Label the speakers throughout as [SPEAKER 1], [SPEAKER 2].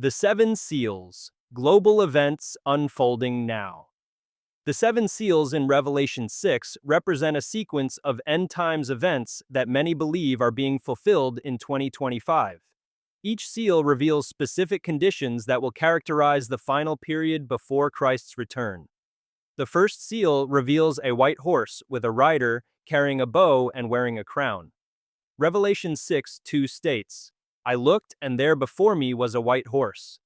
[SPEAKER 1] The Seven Seals, Global Events Unfolding Now. The seven seals in Revelation 6 represent a sequence of end times events that many believe are being fulfilled in 2025. Each seal reveals specific conditions that will characterize the final period before Christ's return. The first seal reveals a white horse with a rider carrying a bow and wearing a crown. Revelation 6:2 states, "I looked, and there before me was a white horse.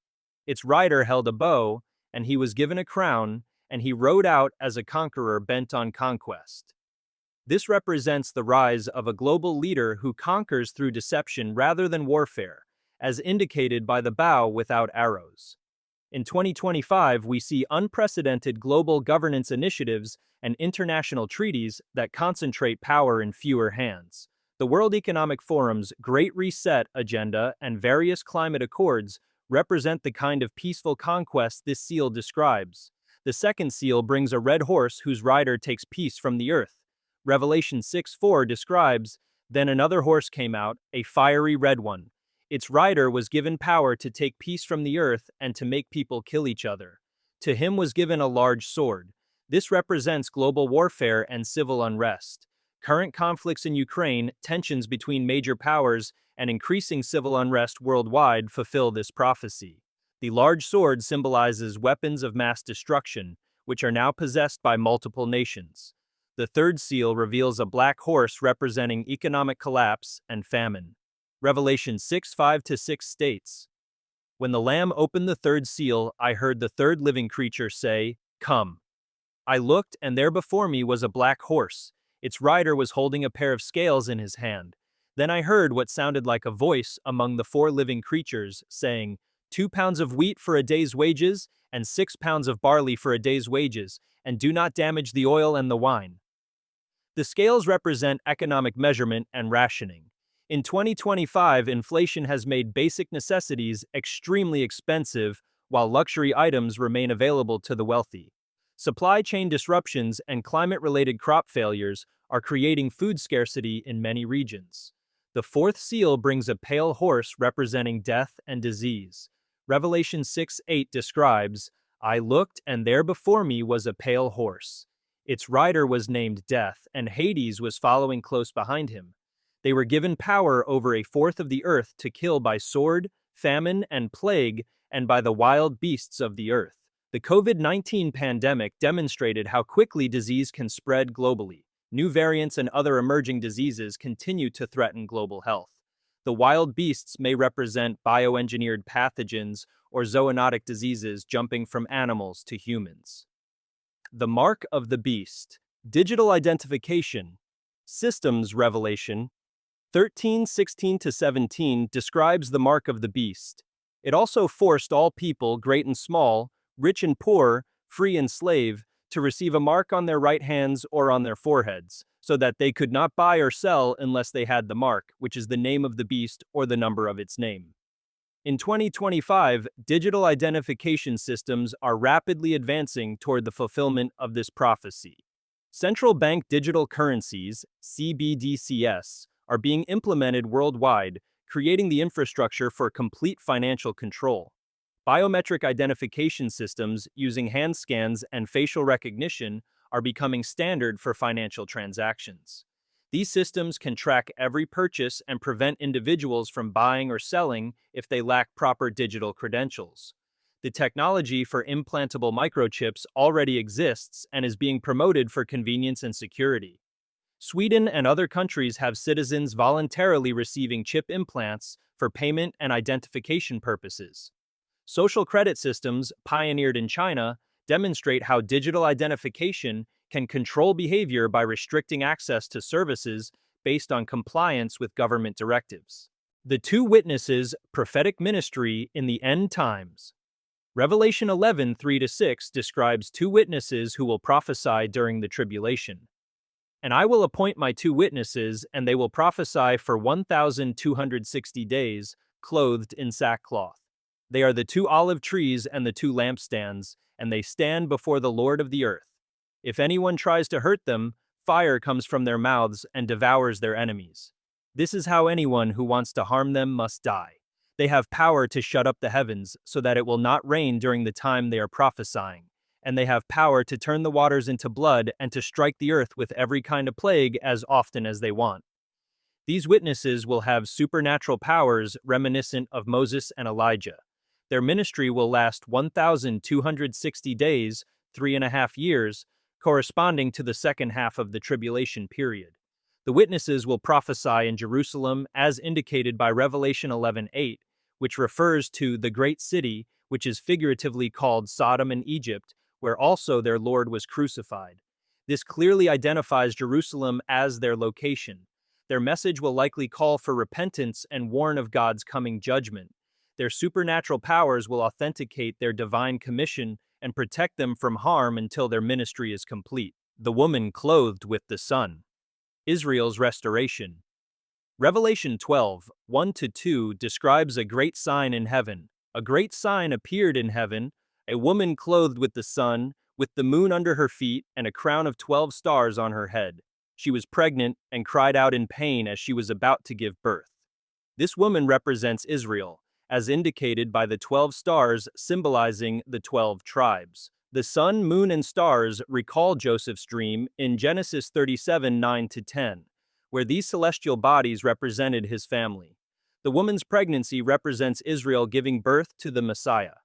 [SPEAKER 1] Its rider held a bow, and he was given a crown, and he rode out as a conqueror bent on conquest." This represents the rise of a global leader who conquers through deception rather than warfare, as indicated by the bow without arrows. In 2025, we see unprecedented global governance initiatives and international treaties that concentrate power in fewer hands. The World Economic Forum's Great Reset agenda and various climate accords represent the kind of peaceful conquest this seal describes. The second seal brings a red horse whose rider takes peace from the earth. Revelation 6:4 describes, "Then another horse came out, a fiery red one. Its rider was given power to take peace from the earth and to make people kill each other. To him was given a large sword." This represents global warfare and civil unrest. Current conflicts in Ukraine, tensions between major powers, and increasing civil unrest worldwide fulfill this prophecy. The large sword symbolizes weapons of mass destruction, which are now possessed by multiple nations. The third seal reveals a black horse representing economic collapse and famine. Revelation 6:5-6 states, "When the Lamb opened the third seal, I heard the third living creature say, 'Come.' I looked, and there before me was a black horse. Its rider was holding a pair of scales in his hand. Then I heard what sounded like a voice among the four living creatures, saying, 2 pounds of wheat for a day's wages, and 6 pounds of barley for a day's wages, and do not damage the oil and the wine." The scales represent economic measurement and rationing. In 2025, inflation has made basic necessities extremely expensive, while luxury items remain available to the wealthy. Supply chain disruptions and climate-related crop failures are creating food scarcity in many regions. The fourth seal brings a pale horse representing death and disease. Revelation 6:8 describes, "I looked, and there before me was a pale horse. Its rider was named Death, and Hades was following close behind him. They were given power over a fourth of the earth to kill by sword, famine, and plague, and by the wild beasts of the earth." The COVID-19 pandemic demonstrated how quickly disease can spread globally. New variants and other emerging diseases continue to threaten global health. The wild beasts may represent bioengineered pathogens or zoonotic diseases jumping from animals to humans. The Mark of the Beast, Digital Identification, Systems Revelation 13:16-17 describes the Mark of the Beast. It also forced all people, great and small, rich and poor, free and slave, to receive a mark on their right hands or on their foreheads, so that they could not buy or sell unless they had the mark, which is the name of the beast or the number of its name. In 2025, digital identification systems are rapidly advancing toward the fulfillment of this prophecy. Central bank digital currencies, CBDCs, are being implemented worldwide, creating the infrastructure for complete financial control. Biometric identification systems using hand scans and facial recognition are becoming standard for financial transactions. These systems can track every purchase and prevent individuals from buying or selling if they lack proper digital credentials. The technology for implantable microchips already exists and is being promoted for convenience and security. Sweden and other countries have citizens voluntarily receiving chip implants for payment and identification purposes. Social credit systems, pioneered in China, demonstrate how digital identification can control behavior by restricting access to services based on compliance with government directives. The two witnesses, prophetic ministry in the end times. Revelation 11:3-6 describes two witnesses who will prophesy during the tribulation. "And I will appoint my two witnesses, and they will prophesy for 1,260 days, clothed in sackcloth. They are the two olive trees and the two lampstands, and they stand before the Lord of the earth. If anyone tries to hurt them, fire comes from their mouths and devours their enemies. This is how anyone who wants to harm them must die. They have power to shut up the heavens so that it will not rain during the time they are prophesying, and they have power to turn the waters into blood and to strike the earth with every kind of plague as often as they want. These witnesses will have supernatural powers reminiscent of Moses and Elijah. Their ministry will last 1,260 days, 3.5 years, corresponding to the second half of the tribulation period. The witnesses will prophesy in Jerusalem as indicated by Revelation 11:8, which refers to the great city, which is figuratively called Sodom and Egypt, where also their Lord was crucified. This clearly identifies Jerusalem as their location. Their message will likely call for repentance and warn of God's coming judgment. Their supernatural powers will authenticate their divine commission and protect them from harm until their ministry is complete. The woman clothed with the sun. Israel's restoration. Revelation 12:1-2 describes a great sign in heaven. A great sign appeared in heaven, a woman clothed with the sun, with the moon under her feet and a crown of 12 stars on her head. She was pregnant and cried out in pain as she was about to give birth. This woman represents Israel, as indicated by the 12 stars symbolizing the 12 tribes. The sun, moon, and stars recall Joseph's dream in Genesis 37:9-10, where these celestial bodies represented his family. The woman's pregnancy represents Israel giving birth to the Messiah.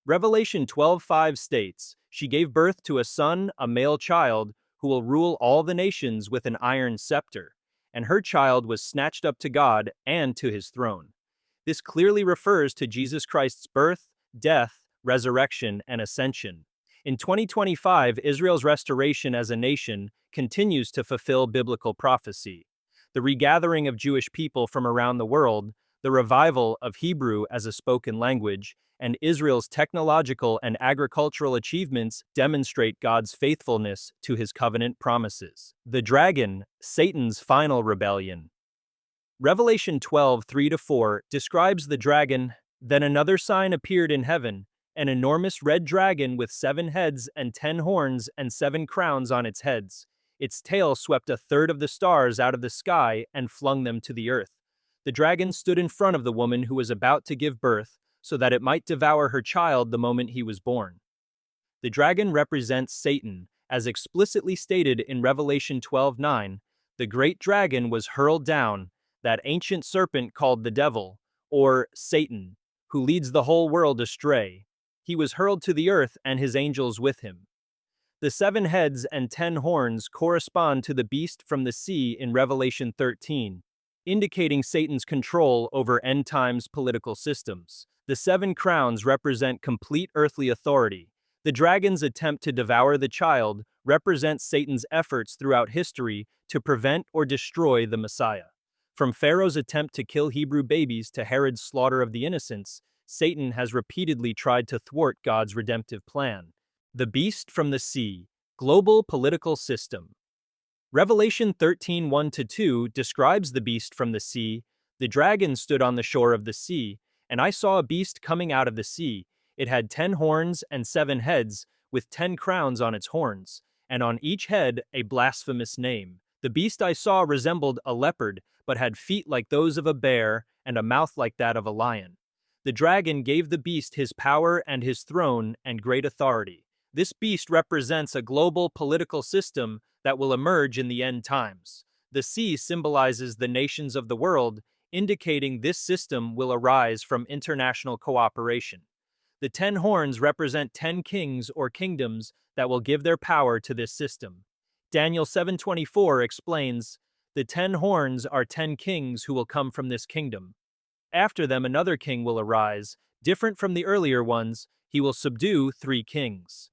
[SPEAKER 1] Revelation 12:5 states, "She gave birth to a son, a male child, who will rule all the nations with an iron scepter, and her child was snatched up to God and to his throne." This clearly refers to Jesus Christ's birth, death, resurrection, and ascension. In 2025, Israel's restoration as a nation continues to fulfill biblical prophecy. The regathering of Jewish people from around the world, the revival of Hebrew as a spoken language, and Israel's technological and agricultural achievements demonstrate God's faithfulness to his covenant promises. The dragon, Satan's final rebellion. Revelation 12:3-4 describes the dragon. Then another sign appeared in heaven, an enormous red dragon with 7 heads and 10 horns and 7 crowns on its heads. Its tail swept a third of the stars out of the sky and flung them to the earth. The dragon stood in front of the woman who was about to give birth, so that it might devour her child the moment he was born. The dragon represents Satan, as explicitly stated in Revelation 12:9. The great dragon was hurled down, that ancient serpent called the devil, or Satan, who leads the whole world astray. He was hurled to the earth and his angels with him. The 7 heads and 10 horns correspond to the beast from the sea in Revelation 13, indicating Satan's control over end times political systems. The 7 crowns represent complete earthly authority. The dragon's attempt to devour the child represents Satan's efforts throughout history to prevent or destroy the Messiah. From Pharaoh's attempt to kill Hebrew babies to Herod's slaughter of the innocents, Satan has repeatedly tried to thwart God's redemptive plan. The beast from the sea, global political system. Revelation 13:1-2 describes the beast from the sea. The dragon stood on the shore of the sea, and I saw a beast coming out of the sea. It had 10 horns and 7 heads, with 10 crowns on its horns, and on each head a blasphemous name. The beast I saw resembled a leopard, but had feet like those of a bear and a mouth like that of a lion. The dragon gave the beast his power and his throne and great authority. This beast represents a global political system that will emerge in the end times. The sea symbolizes the nations of the world, indicating this system will arise from international cooperation. The 10 horns represent 10 kings or kingdoms that will give their power to this system. Daniel 7:24 explains, "The 10 horns are 10 kings who will come from this kingdom. After them another king will arise, different from the earlier ones. He will subdue 3 kings."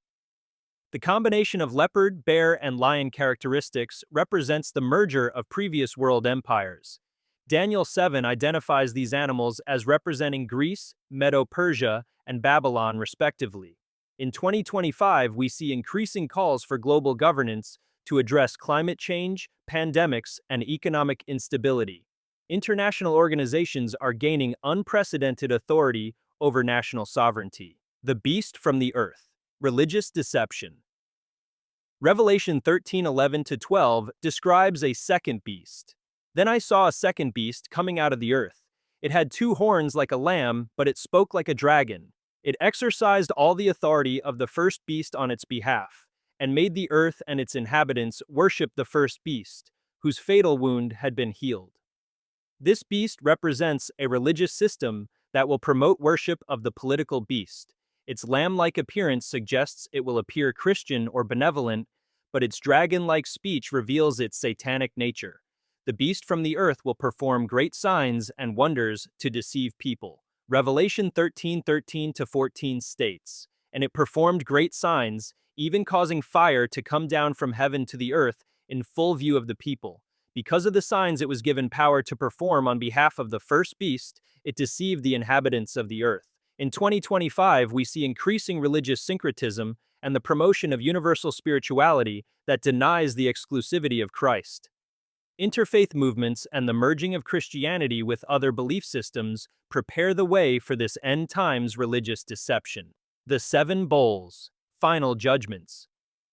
[SPEAKER 1] The combination of leopard, bear, and lion characteristics represents the merger of previous world empires. Daniel 7 identifies these animals as representing Greece, Medo-Persia, and Babylon respectively. In 2025, we see increasing calls for global governance to address climate change, pandemics, and economic instability. International organizations are gaining unprecedented authority over national sovereignty. The beast from the earth. Religious deception. Revelation 13:11-12 describes a second beast. Then I saw a second beast coming out of the earth. It had two horns like a lamb, but it spoke like a dragon. It exercised all the authority of the first beast on its behalf, and made the earth and its inhabitants worship the first beast, whose fatal wound had been healed. This beast represents a religious system that will promote worship of the political beast. Its lamb-like appearance suggests it will appear Christian or benevolent, but its dragon-like speech reveals its satanic nature. The beast from the earth will perform great signs and wonders to deceive people. Revelation 13:13-14 states, "And it performed great signs, even causing fire to come down from heaven to the earth in full view of the people. Because of the signs it was given power to perform on behalf of the first beast, it deceived the inhabitants of the earth." In 2025, we see increasing religious syncretism and the promotion of universal spirituality that denies the exclusivity of Christ. Interfaith movements and the merging of Christianity with other belief systems prepare the way for this end times religious deception. The seven bowls, final judgments.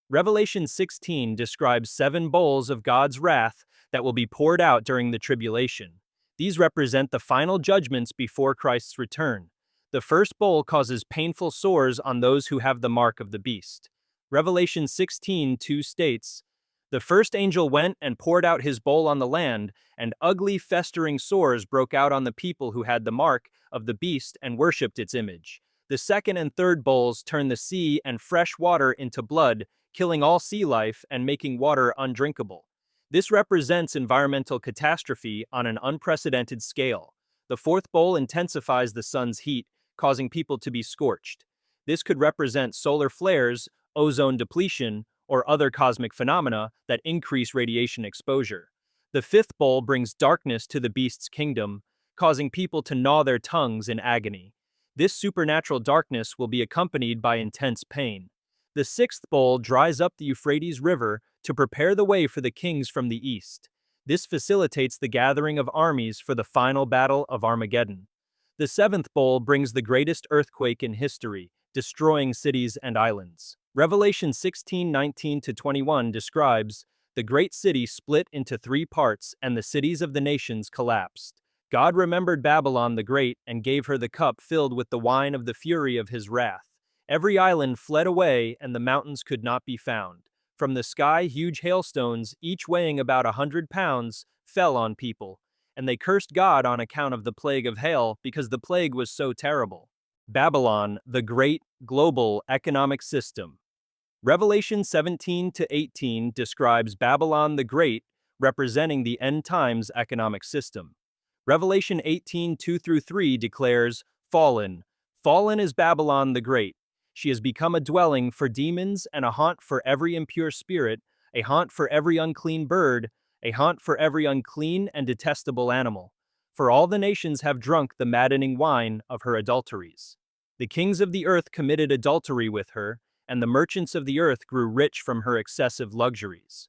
[SPEAKER 1] Revelation 16 describes seven bowls of God's wrath that will be poured out during the tribulation. These represent the final judgments before Christ's return. The first bowl causes painful sores on those who have the mark of the beast. Revelation 16:2 states, "The first angel went and poured out his bowl on the land, and ugly festering sores broke out on the people who had the mark of the beast and worshipped its image. The second and third bowls turned the sea and fresh water into blood, killing all sea life and making water undrinkable." This represents environmental catastrophe on an unprecedented scale. The fourth bowl intensifies the sun's heat, causing people to be scorched. This could represent solar flares, ozone depletion, or other cosmic phenomena that increase radiation exposure. The fifth bowl brings darkness to the beast's kingdom, causing people to gnaw their tongues in agony. This supernatural darkness will be accompanied by intense pain. The sixth bowl dries up the Euphrates River to prepare the way for the kings from the east. This facilitates the gathering of armies for the final battle of Armageddon. The seventh bowl brings the greatest earthquake in history, destroying cities and islands. Revelation 16:19-21 describes, "The great city split into three parts, and the cities of the nations collapsed. God remembered Babylon the Great and gave her the cup filled with the wine of the fury of his wrath. Every island fled away, and the mountains could not be found. From the sky, huge hailstones, each weighing about 100 pounds, fell on people, and they cursed God on account of the plague of hail because the plague was so terrible." Babylon, the great global economic system. Revelation 17-18 describes Babylon the Great, representing the end times economic system. Revelation 18:2-3 declares, "Fallen, fallen is Babylon the Great. She has become a dwelling for demons and a haunt for every impure spirit, a haunt for every unclean bird, a haunt for every unclean and detestable animal. For all the nations have drunk the maddening wine of her adulteries. The kings of the earth committed adultery with her, and the merchants of the earth grew rich from her excessive luxuries."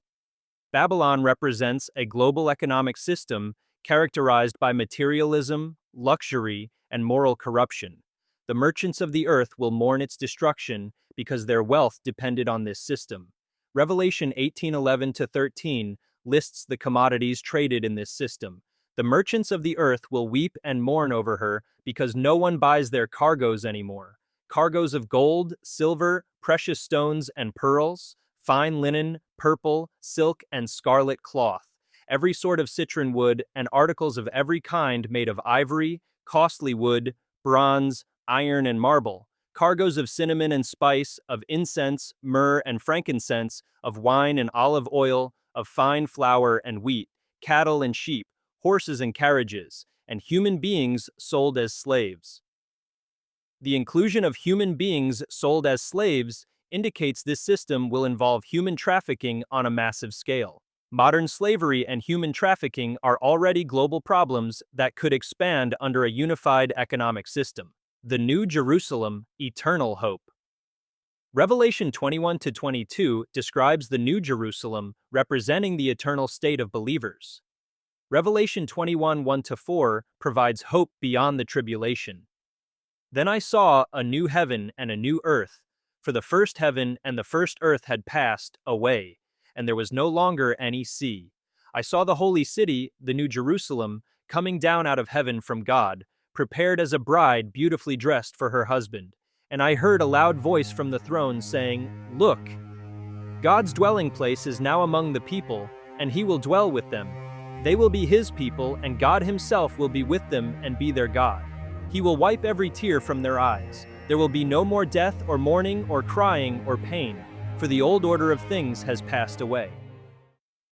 [SPEAKER 1] Babylon represents a global economic system characterized by materialism, luxury, and moral corruption. The merchants of the earth will mourn its destruction because their wealth depended on this system. Revelation 18:11-13 lists the commodities traded in this system. The merchants of the earth will weep and mourn over her because no one buys their cargoes anymore. Cargoes of gold, silver, precious stones and pearls, fine linen, purple, silk, and scarlet cloth, every sort of citron wood, and articles of every kind made of ivory, costly wood, bronze, iron, and marble, cargoes of cinnamon and spice, of incense, myrrh, and frankincense, of wine and olive oil, of fine flour and wheat, cattle and sheep, horses and carriages, and human beings sold as slaves. The inclusion of human beings sold as slaves indicates this system will involve human trafficking on a massive scale. Modern slavery and human trafficking are already global problems that could expand under a unified economic system. The New Jerusalem, eternal hope. Revelation 21-22 describes the New Jerusalem representing the eternal state of believers. Revelation 21:1-4 provides hope beyond the tribulation. "Then I saw a new heaven and a new earth, for the first heaven and the first earth had passed away, and there was no longer any sea. I saw the holy city, the New Jerusalem, coming down out of heaven from God, prepared as a bride beautifully dressed for her husband. And I heard a loud voice from the throne saying, "Look, God's dwelling place is now among the people, and he will dwell with them. They will be his people, and God himself will be with them and be their God. He will wipe every tear from their eyes. There will be no more death or mourning or crying or pain, for the old order of things has passed away."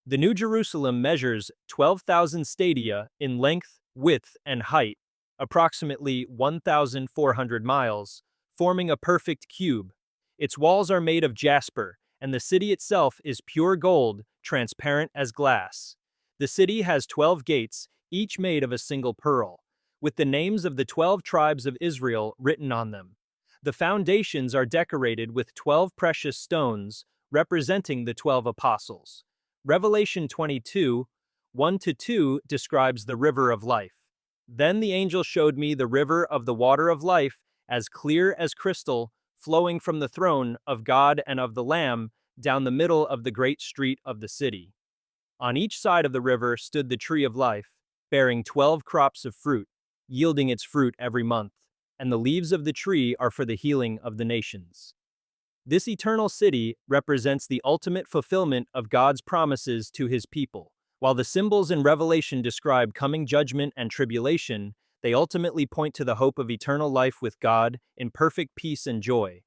[SPEAKER 1] The New Jerusalem measures 12,000 stadia in length, width, and height, approximately 1,400 miles, forming a perfect cube. Its walls are made of jasper, and the city itself is pure gold, transparent as glass. The city has 12 gates, each made of a single pearl, with the names of the 12 tribes of Israel written on them. The foundations are decorated with 12 precious stones, representing the 12 apostles. Revelation 22, 1-2 describes the river of life. Then the angel showed me the river of the water of life, as clear as crystal, flowing from the throne of God and of the Lamb down the middle of the great street of the city. On each side of the river stood the tree of life, bearing 12 crops of fruit, yielding its fruit every month, and the leaves of the tree are for the healing of the nations. This eternal city represents the ultimate fulfillment of God's promises to his people. While the symbols in Revelation describe coming judgment and tribulation, they ultimately point to the hope of eternal life with God in perfect peace and joy.